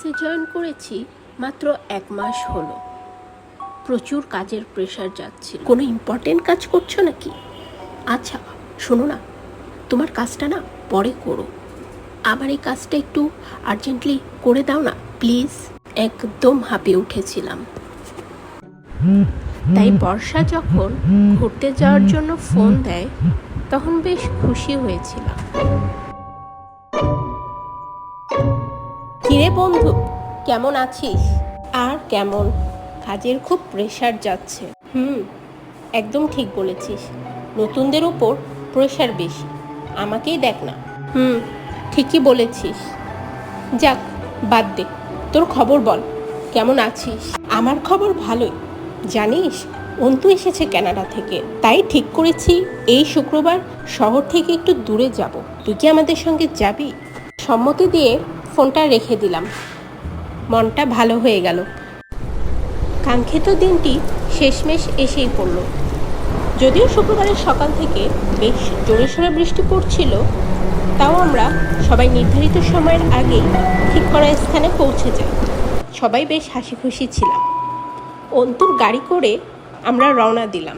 অফিসে জয়েন করেছি মাত্র 1 মাস হলো। প্রচুর কাজের প্রেশার যাচ্ছে। কোনো ইম্পর্টেন্ট কাজ করছো নাকি? আচ্ছা শোনো না, তোমার কাজটা না পরে করো, আমার এই কাজটা একটু আর্জেন্টলি করে দাও না প্লিজ। একদম হাঁপিয়ে উঠেছিলাম। তাই বর্ষা যখন ঘুরতে যাওয়ার জন্য ফোন দেয় তখন বেশ খুশি হয়েছিলাম। কিরে বন্ধু, কেমন আছিস? আর কেমন, কাজের খুব প্রেশার যাচ্ছে। একদম ঠিক বলেছিস, নতুনদের উপর প্রেশার বেশি। আমাকেই দেখ না। ঠিকই বলেছিস। যাক বাদ দে, তোর খবর বল, কেমন আছিস? আমার খবর ভালোই। জানিস, অন্তু এসেছে কানাডা থেকে, তাই ঠিক করেছি এই শুক্রবার শহর থেকে একটু দূরে যাব। তুই কি আমাদের সঙ্গে যাবি? সম্মতি দিয়ে ফোনটা রেখে দিলাম। মনটা ভালো হয়ে গেল। কাঙ্ক্ষিত দিনটি শেষমেশ এসেই পড়ল। যদিও শুক্রবারের সকাল থেকে বেশ জোরে সোরে বৃষ্টি পড়ছিল, তাও আমরা সবাই নির্ধারিত সময়ের আগেই ঠিক করা স্থানে পৌঁছে যাই। সবাই বেশ হাসি খুশি ছিলাম। অন্তুর গাড়ি করে আমরা রওনা দিলাম।